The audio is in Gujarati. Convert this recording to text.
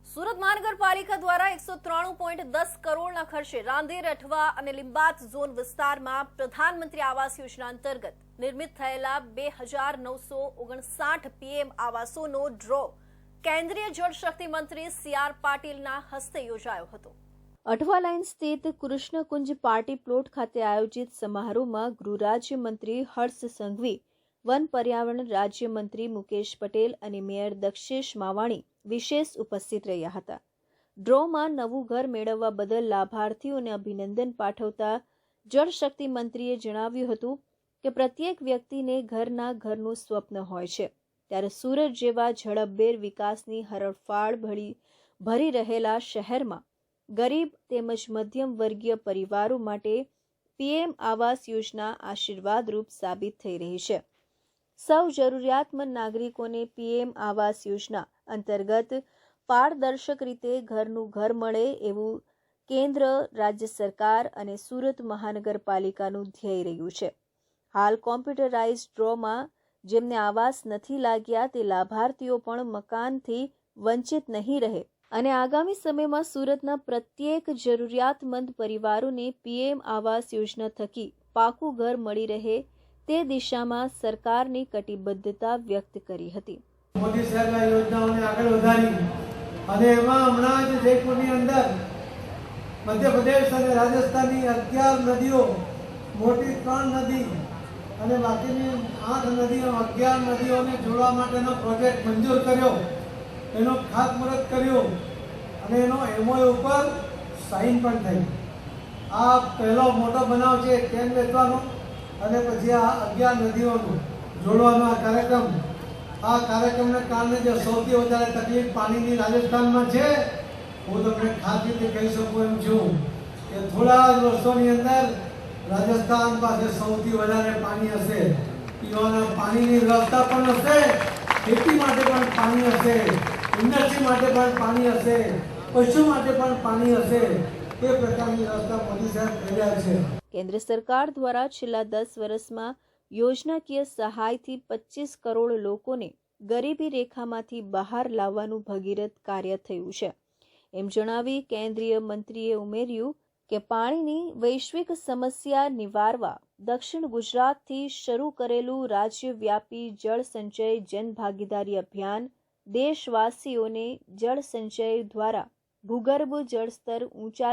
સુરત મહાનગરપાલિકા દ્વારા 193.10 કરોડના ખર્ચે રાંદેર, અઠવા અને લીંબાત ઝોન વિસ્તારમાં પ્રધાનમંત્રી આવાસ યોજના અંતર્ગત નિર્મિત થયેલા 2959 પીએમ આવાસોનો ડ્રો કેન્દ્રીય જળશક્તિ મંત્રી સી.આર. પાટીલના હસ્તે યોજાયો હતો। અઠવા લાઇન સ્થિત કૃષ્ણકુંજ પાર્ટી પ્લોટ ખાતે આયોજિત સમારોહમાં ગૃહ રાજ્યમંત્રી હર્ષ સંઘવી, વન પર્યાવરણ રાજ્યમંત્રી મુકેશ પટેલ અને મેયર દક્ષેશ માવાણી વિશેષ ઉપસ્થિત રહ્યા હતા। ડ્રોમાં નવું ઘર મેળવવા બદલ લાભાર્થીઓને અભિનંદન પાઠવતા જળશક્તિ મંત્રીએ જણાવ્યું હતું કે પ્રત્યેક વ્યક્તિને ઘરનું સ્વપ્ન હોય છે, ત્યારે સુરત જેવા ઝડપભેર વિકાસની હરણફાળ ભરી રહેલા શહેરમાં ગરીબ તેમજ મધ્યમ વર્ગીય પરિવારો માટે પીએમ આવાસ યોજના આશીર્વાદરૂપ સાબિત થઈ રહી છે। સૌ જરૂરિયાતમંદ નાગરિકોને પીએમ આવાસ યોજના અંતર્ગત પારદર્શક રીતે ઘર મળે એવું કેન્દ્ર, રાજ્ય સરકાર અને સુરત મહાનગરપાલિકાનું ધ્યેય રહ્યું છે। હાલ કોમ્પ્યુટરાઇઝ ડ્રોમાં જેમને આવાસ નથી લાગ્યા તે લાભાર્થીઓ પણ મકાનથી વંચિત નહીં રહે અને આગામી સમયમાં સુરતના પ્રત્યેક જરૂરિયાતમંદ પરિવારોને પીએમ આવાસ યોજના થકી પાકું ઘર મળી રહે તે દિશામાં સરકારની કટિબદ્ધતા વ્યક્ત કરી હતી। મોદી સાહેબના યોજનાઓને આગળ વધારી અને એમાં હમણાં જ જયપુરની અંદર મધ્યપ્રદેશ અને રાજસ્થાનની 11 નદીઓ, મોટી 3 નદી અને બાકીની 8 નદીઓ, 11 નદીઓને જોડવા માટેનો પ્રોજેક્ટ મંજૂર કર્યો, એનો ખાતમુહૂર્ત કર્યું અને એનો એમઓયુ ઉપર સાઇન પણ થઈ। આ પહેલો મોટો બનાવ છે કેન વેચવાનો અને પછી આ 11 નદીઓનું જોડવાનો આ કાર્યક્રમને કારણે જે સૌથી વધારે તકલીફ પાણીની રાજસ્થાનમાં છે, હું તમને ખાતરીથી કહી શકું એમ છું કે થોડા જ વર્ષોની અંદર રાજસ્થાન પાસે સૌથી વધારે પાણી હશે, પીવાના પાણીની વ્યવસ્થા પણ હશે, ખેતી માટે પણ પાણી હશે, ઇન્ડસ્ટ્રી માટે પણ પાણી હશે, પશુ માટે પણ પાણી હશે। એ પ્રકારની વ્યવસ્થા મોદી સાહેબ કરી રહ્યા છે। કેન્દ્ર સરકાર દ્વારા છેલ્લા 10 વર્ષમાં યોજનાકીય સહાયથી 25 કરોડ લોકોને ગરીબી રેખામાંથી બહાર લાવવાનું ભગીરથ કાર્ય થયું છે એમ જણાવી કેન્દ્રીય મંત્રીએ ઉમેર્યું કે પાણીની વૈશ્વિક સમસ્યા નિવારવા દક્ષિણ ગુજરાતથી શરૂ કરેલું રાજ્યવ્યાપી જળ સંચય જનભાગીદારી અભિયાન દેશવાસીઓને જળ સંચય દ્વારા ભૂગર્ભ જળસ્તર ઊંચા